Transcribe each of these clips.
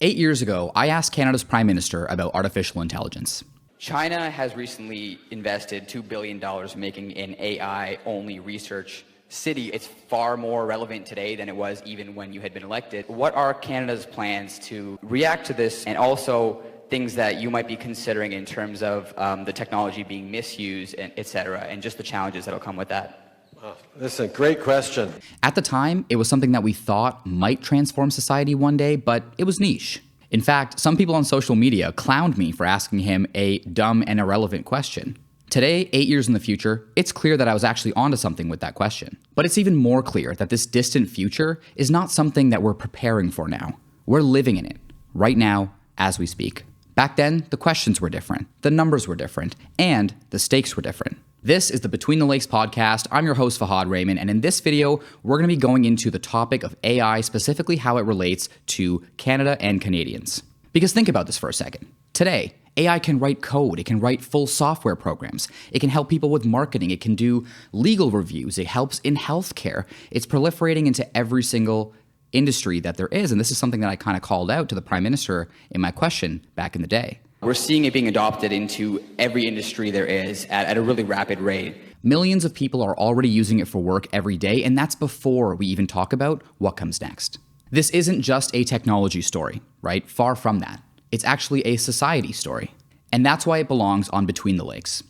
8 years ago, I asked Canada's Prime Minister about artificial intelligence. China has recently invested $2 billion making an AI-only research city. It's far more relevant today than it was even when you had been elected. What are Canada's plans to react to this, and also things that you might be considering in terms of the technology being misused, and et cetera, and just the challenges that will come with that? Wow, this is a great question. At the time, it was something that we thought might transform society one day, but it was niche. In fact, some people on social media clowned me for asking him a dumb and irrelevant question. Today, 8 years in the future, it's clear that I was actually onto something with that question. But it's even more clear that this distant future is not something that we're preparing for now. We're living in it, right now, as we speak. Back then, the questions were different, the numbers were different, and the stakes were different. This is the Between the Lakes podcast. I'm your host, Fahad Raymond, and in this video, we're going to be going into the topic of AI, specifically how it relates to Canada and Canadians. Because think about this for a second. Today, AI can write code, it can write full software programs, it can help people with marketing, it can do legal reviews, it helps in healthcare. It's proliferating into every single industry that there is, and this is something that I kind of called out to the Prime Minister in my question back in the day. We're seeing it being adopted into every industry there is at a really rapid rate. Millions of people are already using it for work every day, and that's before we even talk about what comes next. This isn't just a technology story, right? Far from that. It's actually a society story. And that's why it belongs on Between the Lakes.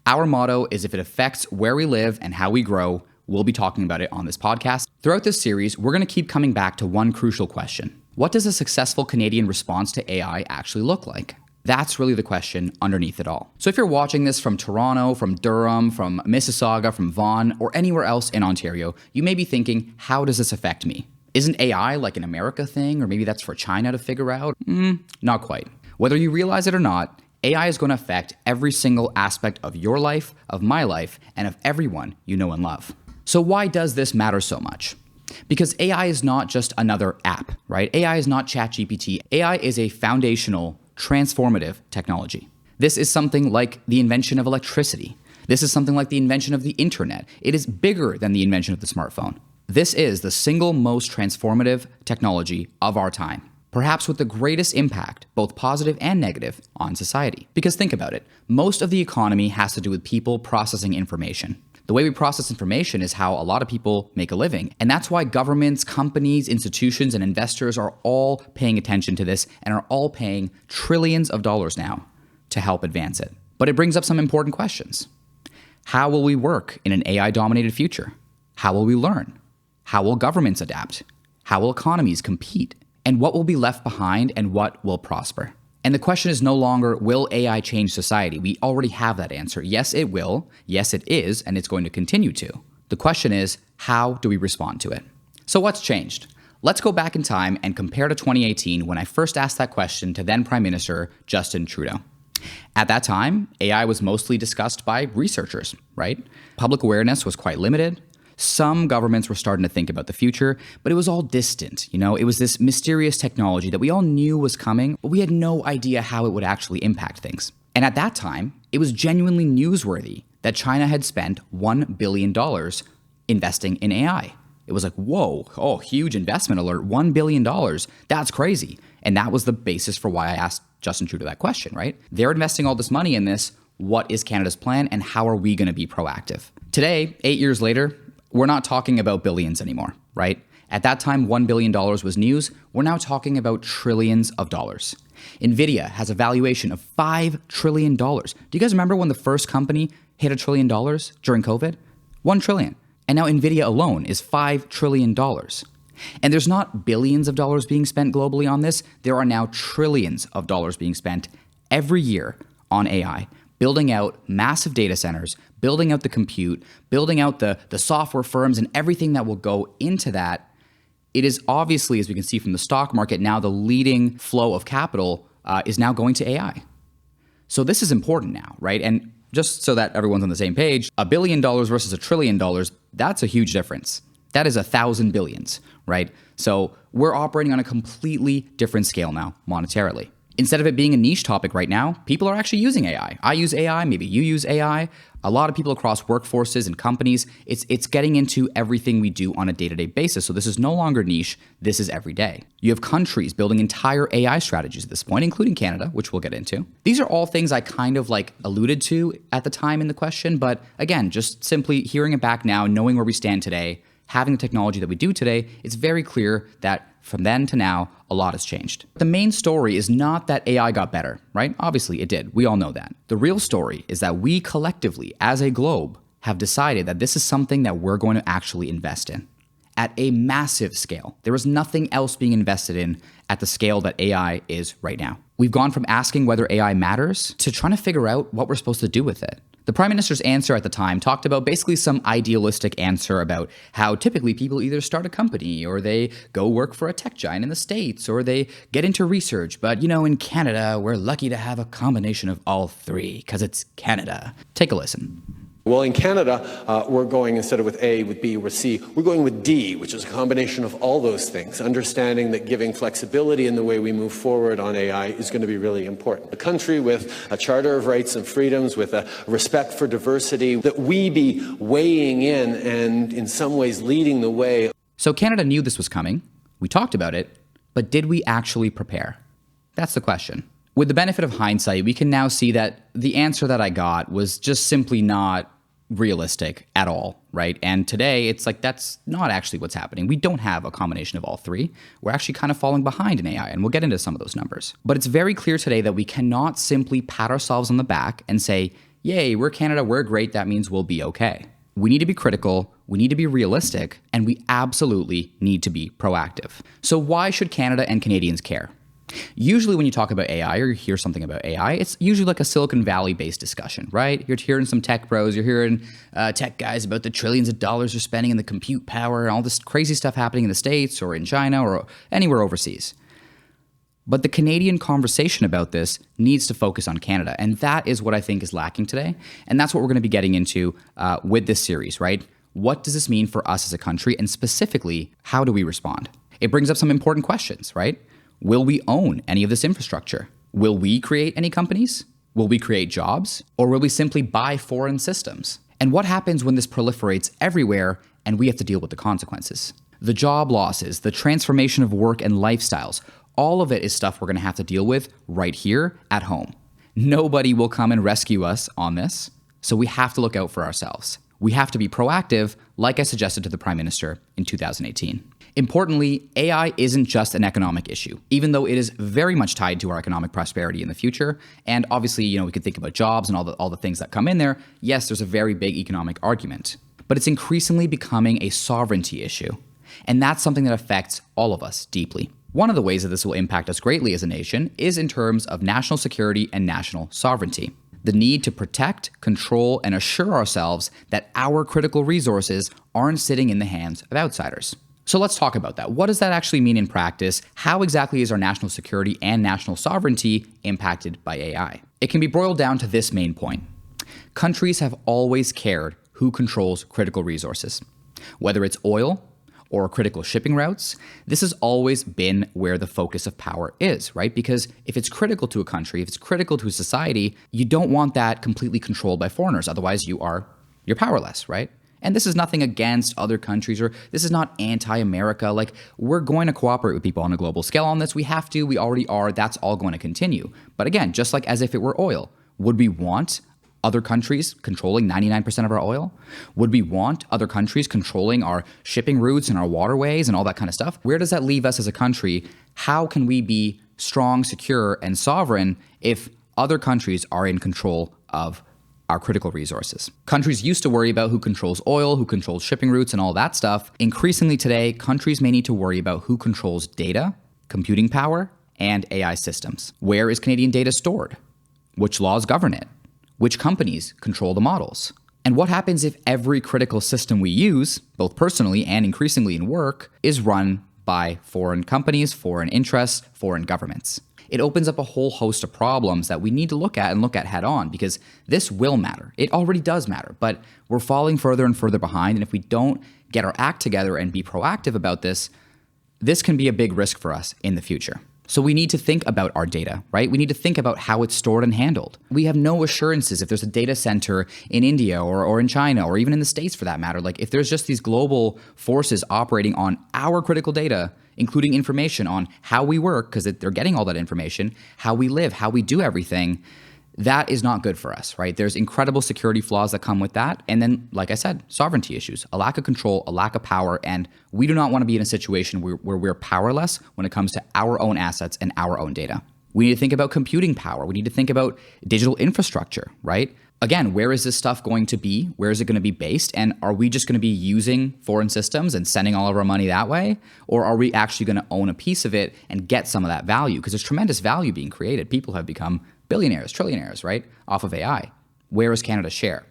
Our motto is if it affects where we live and how we grow, we'll be talking about it on this podcast. Throughout this series, we're going to keep coming back to one crucial question. What does a successful Canadian response to AI actually look like? That's really the question underneath it all. So if you're watching this from Toronto, from Durham, from Mississauga, from Vaughan, or anywhere else in Ontario, you may be thinking, how does this affect me? Isn't AI like an America thing, or maybe that's for China to figure out? Not quite. Whether you realize it or not, AI is going to affect every single aspect of your life, of my life, and of everyone you know and love. So why does this matter so much? Because AI is not just another app, right? AI is not ChatGPT. AI is a foundational, transformative technology. This is something like the invention of electricity. This is something like the invention of the internet. It is bigger than the invention of the smartphone. This is the single most transformative technology of our time, perhaps with the greatest impact, both positive and negative, on society. Because think about it, most of the economy has to do with people processing information. The way we process information is how a lot of people make a living. And that's why governments, companies, institutions, and investors are all paying attention to this and are all paying trillions of dollars now to help advance it. But it brings up some important questions. How will we work in an AI-dominated future? How will we learn? How will governments adapt? How will economies compete? And what will be left behind and what will prosper? And the question is no longer, will AI change society? We already have that answer. Yes, it will. Yes, it is. And it's going to continue to. The question is, how do we respond to it? So what's changed? Let's go back in time and compare to 2018 when I first asked that question to then Prime Minister Justin Trudeau. At that time, AI was mostly discussed by researchers, right? Public awareness was quite limited. Some governments were starting to think about the future, but it was all distant. It was this mysterious technology that we all knew was coming, but we had no idea how it would actually impact things. And at that time, it was genuinely newsworthy that China had spent $1 billion investing in AI. It was like, whoa, huge investment alert, $1 billion. That's crazy. And that was the basis for why I asked Justin Trudeau that question, right? They're investing all this money in this. What is Canada's plan and how are we going to be proactive? Today, 8 years later, we're not talking about billions anymore, right? At that time, $1 billion was news. We're now talking about trillions of dollars. NVIDIA has a valuation of $5 trillion. Do you guys remember when the first company hit $1 trillion during COVID? 1 trillion. And now NVIDIA alone is $5 trillion. And there's not billions of dollars being spent globally on this. There are now trillions of dollars being spent every year on AI, building out massive data centers, building out the compute, building out the software firms and everything that will go into that. It is obviously, as we can see from the stock market now, the leading flow of capital is now going to AI. So this is important now, right? And just so that everyone's on the same page, $1 billion versus $1 trillion, that's a huge difference. That is 1,000 billions, right? So we're operating on a completely different scale now, monetarily. Instead of it being a niche topic right now, people are actually using AI. I use AI, maybe you use AI. A lot of people across workforces and companies, it's getting into everything we do on a day-to-day basis. So this is no longer niche, this is every day. You have countries building entire AI strategies at this point, including Canada, which we'll get into. These are all things I kind of like alluded to at the time in the question, but again, just simply hearing it back now, knowing where we stand today, having the technology that we do today, it's very clear that from then to now, a lot has changed. The main story is not that AI got better, right? Obviously it did. We all know that. The real story is that we collectively, as a globe, have decided that this is something that we're going to actually invest in at a massive scale. There is nothing else being invested in at the scale that AI is right now. We've gone from asking whether AI matters to trying to figure out what we're supposed to do with it. The Prime Minister's answer at the time talked about basically some idealistic answer about how typically people either start a company or they go work for a tech giant in the States or they get into research. But, in Canada, we're lucky to have a combination of all three because it's Canada. Take a listen. Well, in Canada, we're going, instead of with A, with B, with C, we're going with D, which is a combination of all those things, understanding that giving flexibility in the way we move forward on AI is going to be really important. A country with a Charter of Rights and Freedoms, with a respect for diversity, that we be weighing in and in some ways leading the way. So Canada knew this was coming. We talked about it, but did we actually prepare? That's the question. With the benefit of hindsight, we can now see that the answer that I got was just simply not realistic at all, right? And today, it's like that's not actually what's happening. We don't have a combination of all three. We're actually kind of falling behind in AI, and we'll get into some of those numbers. But it's very clear today that we cannot simply pat ourselves on the back and say, yay, we're Canada, we're great, that means we'll be okay. We need to be critical, we need to be realistic, and we absolutely need to be proactive. So why should Canada and Canadians care? Usually when you talk about AI or you hear something about AI, it's usually like a Silicon Valley-based discussion, right? You're hearing some tech bros, you're hearing tech guys about the trillions of dollars they're spending in the compute power and all this crazy stuff happening in the States or in China or anywhere overseas. But the Canadian conversation about this needs to focus on Canada, and that is what I think is lacking today. And that's what we're going to be getting into with this series, right? What does this mean for us as a country, and specifically, how do we respond? It brings up some important questions, right? Will we own any of this infrastructure? Will we create any companies? Will we create jobs? Or will we simply buy foreign systems? And what happens when this proliferates everywhere and we have to deal with the consequences? The job losses, the transformation of work and lifestyles, all of it is stuff we're going to have to deal with right here at home. Nobody will come and rescue us on this, so we have to look out for ourselves. We have to be proactive, like I suggested to the Prime Minister in 2018. Importantly, AI isn't just an economic issue, even though it is very much tied to our economic prosperity in the future. And obviously, we could think about jobs and all the things that come in there. Yes, there's a very big economic argument, but it's increasingly becoming a sovereignty issue. And that's something that affects all of us deeply. One of the ways that this will impact us greatly as a nation is in terms of national security and national sovereignty. The need to protect, control, and assure ourselves that our critical resources aren't sitting in the hands of outsiders. So let's talk about that. What does that actually mean in practice? How exactly is our national security and national sovereignty impacted by AI? It can be boiled down to this main point. Countries have always cared who controls critical resources. Whether it's oil or critical shipping routes, this has always been where the focus of power is, right? Because if it's critical to a country, if it's critical to a society, you don't want that completely controlled by foreigners. Otherwise, you're powerless, right? And this is nothing against other countries, or this is not anti-America. Like, we're going to cooperate with people on a global scale on this. We have to, we already are. That's all going to continue. But again, just like as if it were oil, would we want other countries controlling 99% of our oil? Would we want other countries controlling our shipping routes and our waterways and all that kind of stuff? Where does that leave us as a country? How can we be strong, secure, and sovereign if other countries are in control of our critical resources? Countries used to worry about who controls oil, who controls shipping routes, and all that stuff. Increasingly today, countries may need to worry about who controls data, computing power, and AI systems. Where is Canadian data stored? Which laws govern it? Which companies control the models? And what happens if every critical system we use, both personally and increasingly in work, is run by foreign companies, foreign interests, foreign governments? It opens up a whole host of problems that we need to look at and look at head on, because this will matter. It already does matter, but we're falling further and further behind. And if we don't get our act together and be proactive about this, this can be a big risk for us in the future. So we need to think about our data, right? We need to think about how it's stored and handled. We have no assurances if there's a data center in India or in China or even in the States for that matter. Like if there's just these global forces operating on our critical data, including information on how we work, because they're getting all that information, how we live, how we do everything, that is not good for us, right? There's incredible security flaws that come with that. And then, like I said, sovereignty issues, a lack of control, a lack of power. And we do not want to be in a situation where we're powerless when it comes to our own assets and our own data. We need to think about computing power. We need to think about digital infrastructure, right? Again, where is this stuff going to be? Where is it going to be based? And are we just going to be using foreign systems and sending all of our money that way? Or are we actually going to own a piece of it and get some of that value? Because there's tremendous value being created. People have become billionaires, trillionaires, right, off of AI. Where is Canada's share?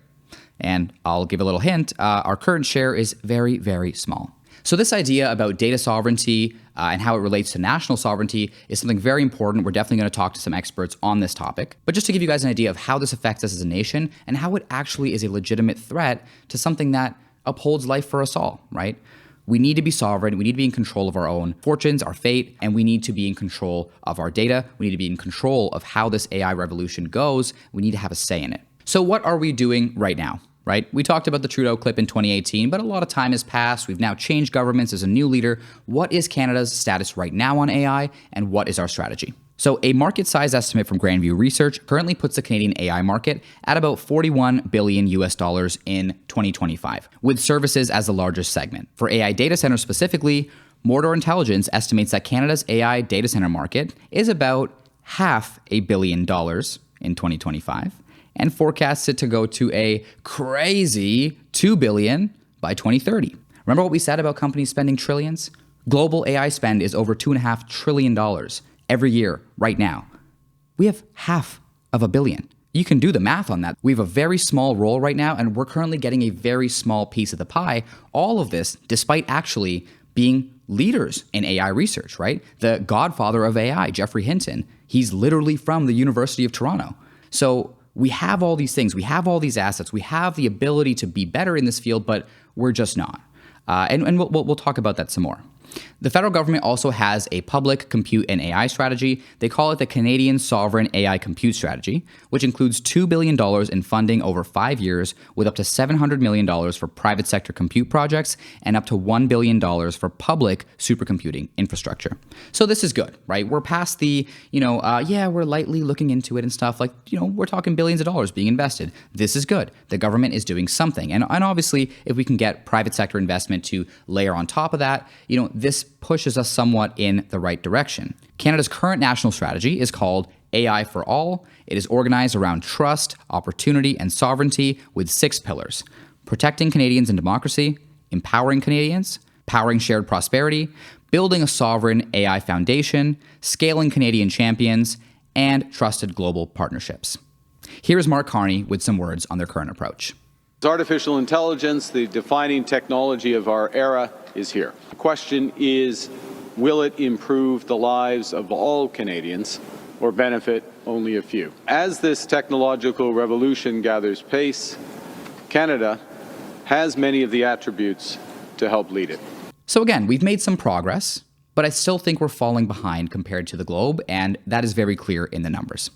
And I'll give a little hint. Our current share is very, very small. So this idea about data sovereignty and how it relates to national sovereignty is something very important. We're definitely going to talk to some experts on this topic. But just to give you guys an idea of how this affects us as a nation and how it actually is a legitimate threat to something that upholds life for us all, right? We need to be sovereign. We need to be in control of our own fortunes, our fate, and we need to be in control of our data. We need to be in control of how this AI revolution goes. We need to have a say in it. So what are we doing right now, right? We talked about the Trudeau clip in 2018, but a lot of time has passed. We've now changed governments. There's a new leader. What is Canada's status right now on AI, and what is our strategy? So a market size estimate from Grandview Research currently puts the Canadian AI market at about $41 billion in 2025, with services as the largest segment. For AI data centers specifically, Mordor Intelligence estimates that Canada's AI data center market is about $500 million in 2025 and forecasts it to go to a crazy $2 billion by 2030. Remember what we said about companies spending trillions? Global AI spend is over $2.5 trillion every year right now. We have $500 million. You can do the math on that. We have a very small role right now, and we're currently getting a very small piece of the pie. All of this despite actually being leaders in AI research, right? The godfather of AI, Geoffrey Hinton, he's literally from the University of Toronto. So we have all these things. We have all these assets. We have the ability to be better in this field, but we're just not. And we'll talk about that some more. The federal government also has a public compute and AI strategy. They call it the Canadian Sovereign AI Compute Strategy, which includes $2 billion in funding over 5 years, with up to $700 million for private sector compute projects and up to $1 billion for public supercomputing infrastructure. So this is good, right? We're past the, we're lightly looking into it and stuff. Like, we're talking billions of dollars being invested. This is good. The government is doing something. And obviously, if we can get private sector investment to layer on top of that, this pushes us somewhat in the right direction. Canada's current national strategy is called AI for All. It is organized around trust, opportunity, and sovereignty with 6 pillars: protecting Canadians and democracy, empowering Canadians, powering shared prosperity, building a sovereign AI foundation, scaling Canadian champions, and trusted global partnerships. Here is Mark Carney with some words on their current approach. Artificial intelligence, the defining technology of our era, is here. The question is, will it improve the lives of all Canadians or benefit only a few? As this technological revolution gathers pace, Canada has many of the attributes to help lead it. So again, we've made some progress, but I still think we're falling behind compared to the globe, and that is very clear in the numbers.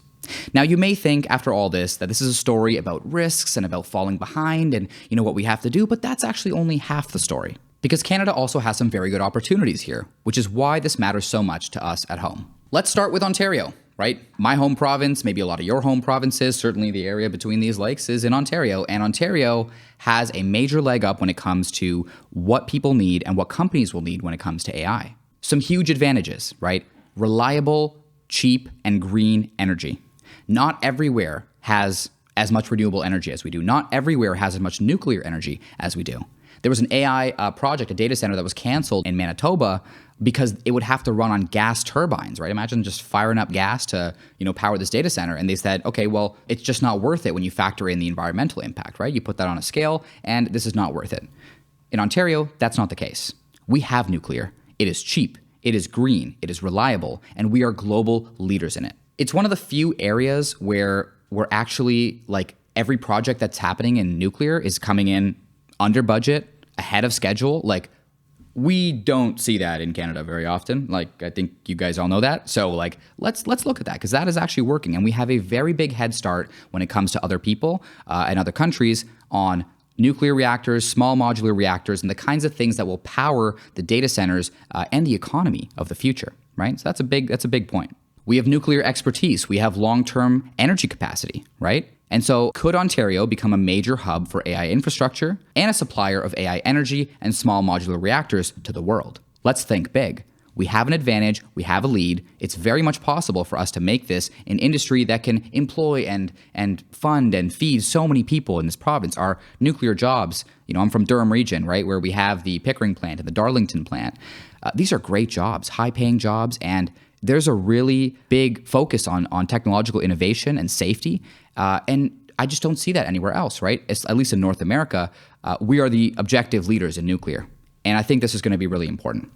Now, you may think after all this that this is a story about risks and about falling behind and what we have to do, but that's actually only half the story. Because Canada also has some very good opportunities here, which is why this matters so much to us at home. Let's start with Ontario, right? My home province, maybe a lot of your home provinces, certainly the area between these lakes is in Ontario. And Ontario has a major leg up when it comes to what people need and what companies will need when it comes to AI. Some huge advantages, right? Reliable, cheap, and green energy. Not everywhere has as much renewable energy as we do. Not everywhere has as much nuclear energy as we do. There was an AI project, a data center that was canceled in Manitoba because it would have to run on gas turbines, right? Imagine just firing up gas to, power this data center. And they said, okay, well, it's just not worth it when you factor in the environmental impact, right? You put that on a scale and this is not worth it. In Ontario, that's not the case. We have nuclear. It is cheap. It is green. It is reliable. And we are global leaders in it. It's one of the few areas where we're actually every project that's happening in nuclear is coming in under budget, ahead of schedule, We don't see that in Canada very often. Like, I think you guys all know that. So like, let's look at that, because that is actually working. And we have a very big head start when it comes to other people and other countries on nuclear reactors, small modular reactors, and the kinds of things that will power the data centers and the economy of the future, right? So that's a big point. We have nuclear expertise. We have long-term energy capacity, right? And so could Ontario become a major hub for AI infrastructure and a supplier of AI energy and small modular reactors to the world? Let's think big. We have an advantage. We have a lead. It's very much possible for us to make this an industry that can employ and fund and feed so many people in this province. Our nuclear jobs, I'm from Durham region, right, where we have the Pickering plant and the Darlington plant. These are great jobs, high-paying jobs, and there's a really big focus on technological innovation and safety. And I just don't see that anywhere else, right? At least in North America, we are the objective leaders in nuclear. And I think this is going to be really important.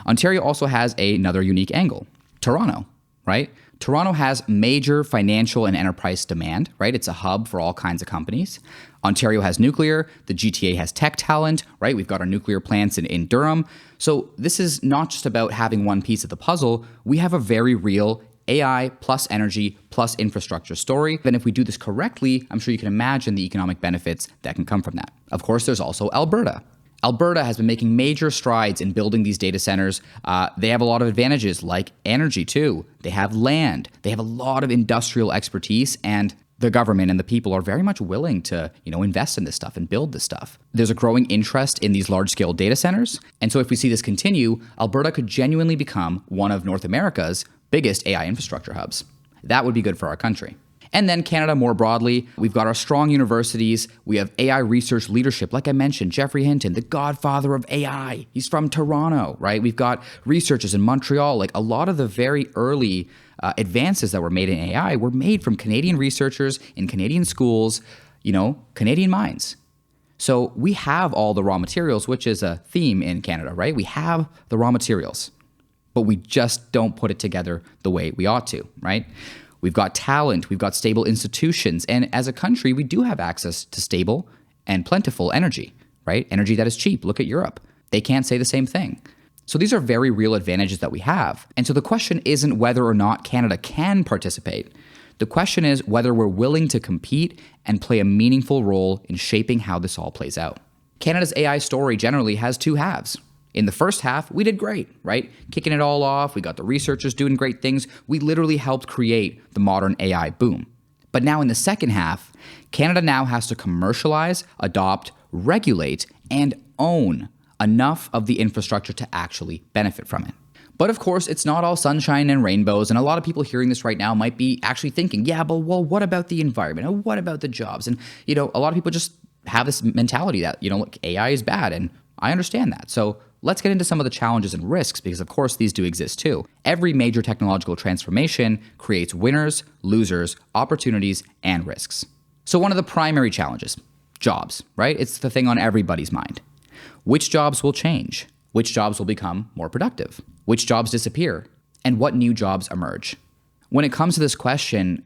Ontario also has another unique angle. Toronto, right? Toronto has major financial and enterprise demand, right? It's a hub for all kinds of companies. Ontario has nuclear. The GTA has tech talent, right? We've got our nuclear plants in Durham. So this is not just about having one piece of the puzzle. We have a very real AI plus energy plus infrastructure story. And if we do this correctly, I'm sure you can imagine the economic benefits that can come from that. Of course, there's also Alberta. Alberta has been making major strides in building these data centers. They have a lot of advantages like energy too. They have land. They have a lot of industrial expertise, and the government and the people are very much willing to, invest in this stuff and build this stuff. There's a growing interest in these large-scale data centers. And so if we see this continue, Alberta could genuinely become one of North America's biggest AI infrastructure hubs. That would be good for our country. And then Canada more broadly, we've got our strong universities. We have AI research leadership. Like I mentioned, Geoffrey Hinton, the godfather of AI. He's from Toronto, right? We've got researchers in Montreal. Like a lot of the very early advances that were made in AI were made from Canadian researchers in Canadian schools, Canadian minds. So we have all the raw materials, which is a theme in Canada, right? We have the raw materials, but we just don't put it together the way we ought to, right? We've got talent, we've got stable institutions, and as a country, we do have access to stable and plentiful energy, right? Energy that is cheap. Look at Europe. They can't say the same thing. So these are very real advantages that we have. And so the question isn't whether or not Canada can participate. The question is whether we're willing to compete and play a meaningful role in shaping how this all plays out. Canada's AI story generally has two halves. In the first half, we did great, right? Kicking it all off. We got the researchers doing great things. We literally helped create the modern AI boom. But now in the second half, Canada now has to commercialize, adopt, regulate, and own enough of the infrastructure to actually benefit from it. But of course, it's not all sunshine and rainbows, and a lot of people hearing this right now might be actually thinking, yeah, but well, what about the environment? And what about the jobs? And, a lot of people just have this mentality that, look, AI is bad, and I understand that. So let's get into some of the challenges and risks, because of course these do exist too. Every major technological transformation creates winners, losers, opportunities, and risks. So one of the primary challenges, jobs, right? It's the thing on everybody's mind. Which jobs will change? Which jobs will become more productive? Which jobs disappear? And what new jobs emerge? When it comes to this question,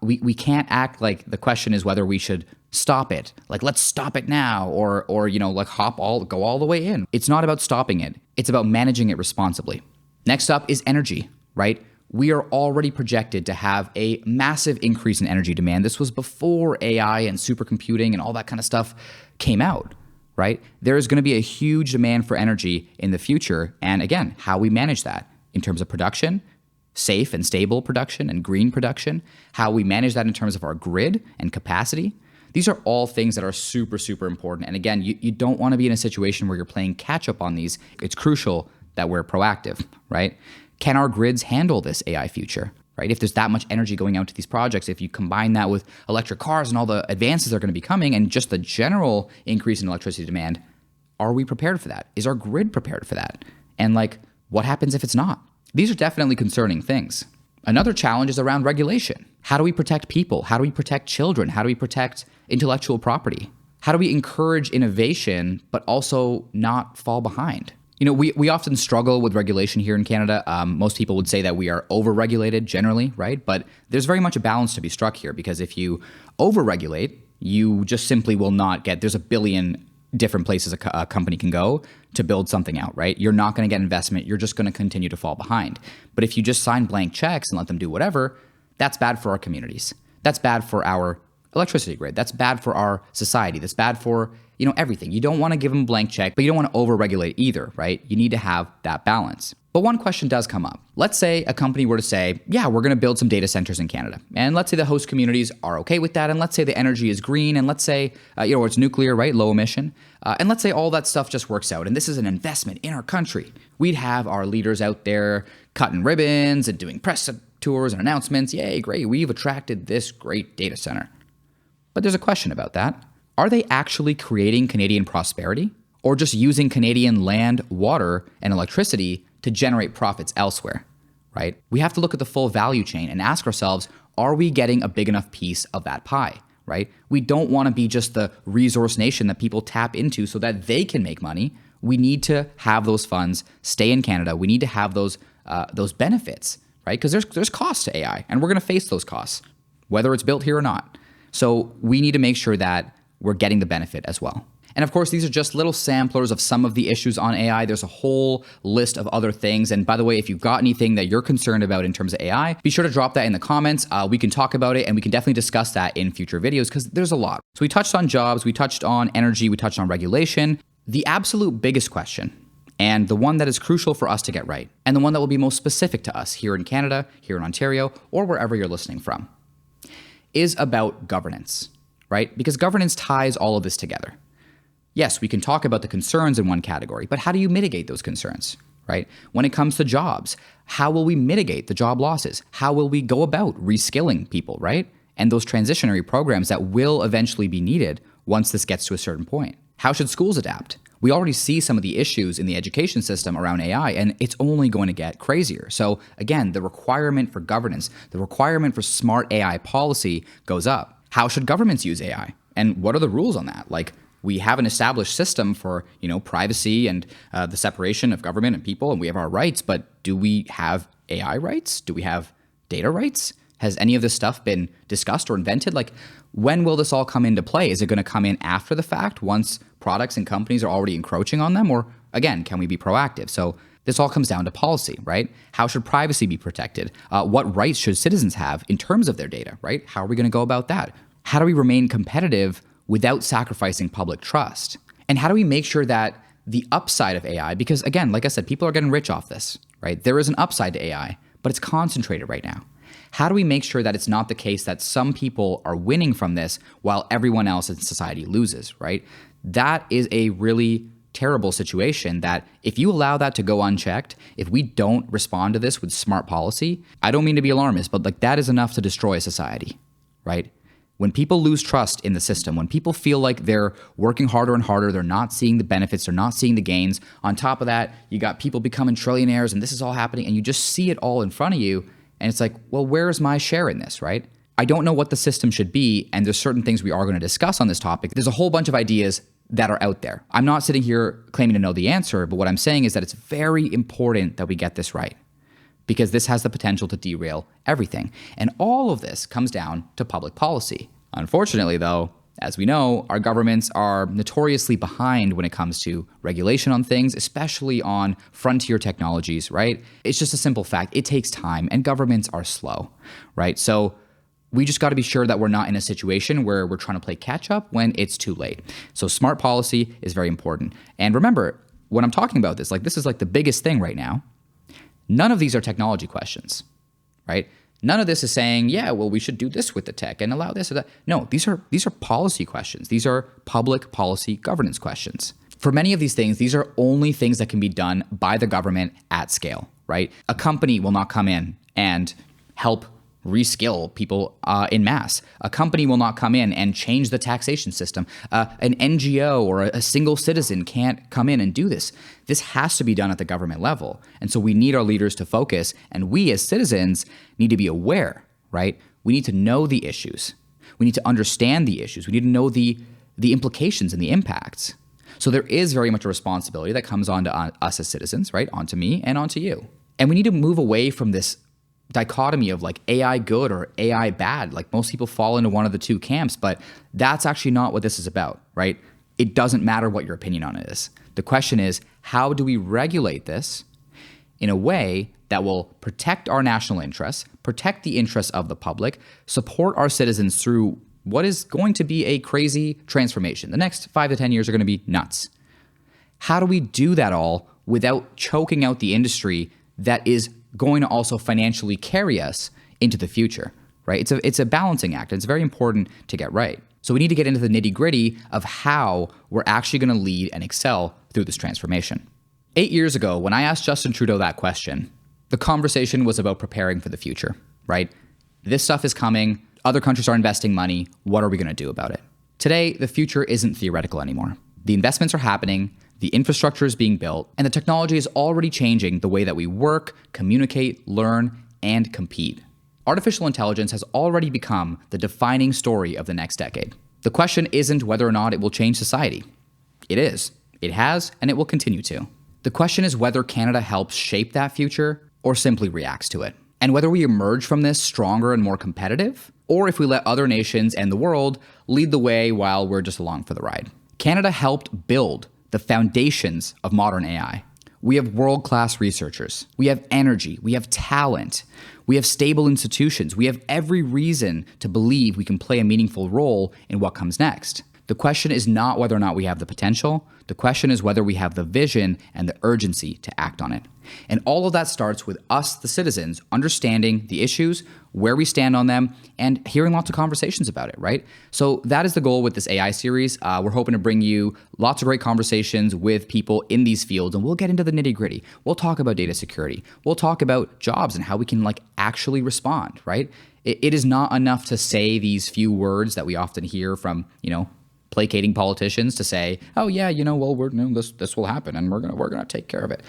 we can't act like the question is whether we should stop it. Like, let's stop it now, or go all the way in. It's not about stopping it. It's about managing it responsibly. Next up is energy, right? We are already projected to have a massive increase in energy demand. This was before AI and supercomputing and all that kind of stuff came out, right? There is going to be a huge demand for energy in the future. And again, how we manage that in terms of production, safe and stable production and green production, how we manage that in terms of our grid and capacity. These are all things that are super, super important. And again, you don't want to be in a situation where you're playing catch up on these. It's crucial that we're proactive, right? Can our grids handle this AI future, right? If there's that much energy going out to these projects, if you combine that with electric cars and all the advances that are going to be coming and just the general increase in electricity demand, are we prepared for that? Is our grid prepared for that? And what happens if it's not? These are definitely concerning things. Another challenge is around regulation. How do we protect people? How do we protect children? How do we protect intellectual property? How do we encourage innovation, but also not fall behind? We often struggle with regulation here in Canada. Most people would say that we are over-regulated generally, right? But there's very much a balance to be struck here, because if you over-regulate, you just simply will not get, there's a billion different places a company can go to build something out, right? You're not going to get investment. You're just going to continue to fall behind. But if you just sign blank checks and let them do whatever, that's bad for our communities. That's bad for our electricity grid. That's bad for our society. That's bad for, everything. You don't want to give them a blank check, but you don't want to overregulate either, right? You need to have that balance. But one question does come up. Let's say a company were to say, yeah, we're going to build some data centers in Canada. And let's say the host communities are okay with that. And let's say the energy is green. And let's say, it's nuclear, right? Low emission. And let's say all that stuff just works out. And this is an investment in our country. We'd have our leaders out there cutting ribbons and doing press tours and announcements. Yay, great. We've attracted this great data center. But there's a question about that. Are they actually creating Canadian prosperity or just using Canadian land, water, and electricity to generate profits elsewhere, right? We have to look at the full value chain and ask ourselves, are we getting a big enough piece of that pie, right? We don't want to be just the resource nation that people tap into so that they can make money. We need to have those funds stay in Canada. We need to have those benefits, right? Because there's costs to AI, and we're going to face those costs, whether it's built here or not. So we need to make sure that we're getting the benefit as well. And of course, these are just little samplers of some of the issues on AI. There's a whole list of other things. And by the way, if you've got anything that you're concerned about in terms of AI, be sure to drop that in the comments. We can talk about it, and we can definitely discuss that in future videos because there's a lot. So we touched on jobs, we touched on energy, we touched on regulation. The absolute biggest question, and the one that is crucial for us to get right, and the one that will be most specific to us here in Canada, here in Ontario, or wherever you're listening from, is about governance, right? Because governance ties all of this together. Yes, we can talk about the concerns in one category, but how do you mitigate those concerns, right? When it comes to jobs, how will we mitigate the job losses? How will we go about reskilling people, right? And those transitionary programs that will eventually be needed once this gets to a certain point. How should schools adapt? We already see some of the issues in the education system around AI, and it's only going to get crazier. So again, the requirement for governance, the requirement for smart AI policy goes up. How should governments use AI? And what are the rules on that? Like, we have an established system for, privacy and the separation of government and people, and we have our rights, but do we have AI rights? Do we have data rights? Has any of this stuff been discussed or invented? Like, when will this all come into play? Is it going to come in after the fact, once products and companies are already encroaching on them? Or again, can we be proactive? So this all comes down to policy, right? How should privacy be protected? What rights should citizens have in terms of their data, right? How are we going to go about that? How do we remain competitive without sacrificing public trust? And how do we make sure that the upside of AI, because again, like I said, people are getting rich off this, right? There is an upside to AI, but it's concentrated right now. How do we make sure that it's not the case that some people are winning from this while everyone else in society loses, right? That is a really terrible situation that if you allow that to go unchecked, if we don't respond to this with smart policy, I don't mean to be alarmist, but like that is enough to destroy a society, right? When people lose trust in the system, when people feel like they're working harder and harder, they're not seeing the benefits, they're not seeing the gains. On top of that, you got people becoming trillionaires and this is all happening and you just see it all in front of you. And it's like, well, where's my share in this, right? I don't know what the system should be. And there's certain things we are going to discuss on this topic. There's a whole bunch of ideas that are out there. I'm not sitting here claiming to know the answer, but what I'm saying is that it's very important that we get this right, because this has the potential to derail everything. And all of this comes down to public policy. Unfortunately, though, as we know, our governments are notoriously behind when it comes to regulation on things, especially on frontier technologies, right? It's just a simple fact. It takes time and governments are slow, right? So we just got to be sure that we're not in a situation where we're trying to play catch up when it's too late. So smart policy is very important. And remember, when I'm talking about this, like this is like the biggest thing right now. None of these are technology questions, right? None of this is saying, yeah, well, we should do this with the tech and allow this or that. No, these are policy questions. These are public policy governance questions. For many of these things, these are only things that can be done by the government at scale, right? A company will not come in and help reskill people in mass. A company will not come in and change the taxation system. An NGO or a single citizen can't come in and do this. This has to be done at the government level. And so we need our leaders to focus, and we as citizens need to be aware, right? We need to know the issues. We need to understand the issues. We need to know the implications and the impacts. So there is very much a responsibility that comes onto us as citizens, right? Onto me and onto you. And we need to move away from this dichotomy of like AI good or AI bad. Like most people fall into one of the two camps, but that's actually not what this is about, right? It doesn't matter what your opinion on it is. The question is, how do we regulate this in a way that will protect our national interests, protect the interests of the public, support our citizens through what is going to be a crazy transformation? The next 5 to 10 years are going to be nuts. How do we do that all without choking out the industry that is going to also financially carry us into the future, right? It's a balancing act, and it's very important to get right. So we need to get into the nitty-gritty of how we're actually going to lead and excel through this transformation. 8 years ago, when I asked Justin Trudeau that question, the conversation was about preparing for the future, right? This stuff is coming. Other countries are investing money. What are we going to do about it? Today, the future isn't theoretical anymore. The investments are happening, the infrastructure is being built, and the technology is already changing the way that we work, communicate, learn, and compete. Artificial intelligence has already become the defining story of the next decade. The question isn't whether or not it will change society. It is. It has, and it will continue to. The question is whether Canada helps shape that future or simply reacts to it. And whether we emerge from this stronger and more competitive, or if we let other nations and the world lead the way while we're just along for the ride. Canada helped build the foundations of modern AI. We have world-class researchers. We have energy. We have talent. We have stable institutions. We have every reason to believe we can play a meaningful role in what comes next. The question is not whether or not we have the potential. The question is whether we have the vision and the urgency to act on it. And all of that starts with us, the citizens, understanding the issues, where we stand on them, and hearing lots of conversations about it, right? So that is the goal with this AI series. We're hoping to bring you lots of great conversations with people in these fields, and we'll get into the nitty-gritty. We'll talk about data security. We'll talk about jobs and how we can actually respond, right? It is not enough to say these few words that we often hear from, placating politicians to say, oh yeah, this will happen and we're gonna take care of it.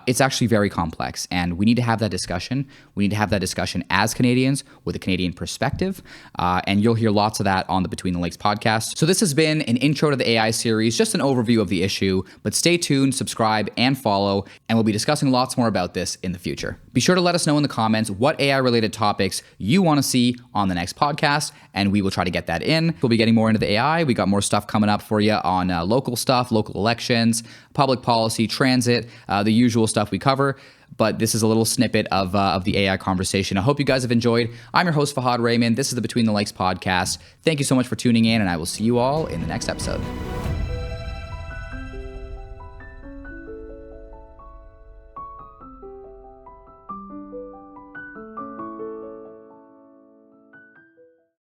It's actually very complex, and we need to have that discussion. We need to have that discussion as Canadians with a Canadian perspective, and you'll hear lots of that on the Between the Lakes podcast. So this has been an intro to the AI series, just an overview of the issue, but stay tuned, subscribe, and follow, and we'll be discussing lots more about this in the future. Be sure to let us know in the comments what AI-related topics you want to see on the next podcast, and we will try to get that in. We'll be getting more into the AI. We got more stuff coming up for you on local stuff, local elections, public policy, transit, the usual stuff we cover. But this is a little snippet of the AI conversation. I hope you guys have enjoyed. I'm your host, Fahad Raymond. This is the Between the Lakes podcast. Thank you so much for tuning in, and I will see you all in the next episode.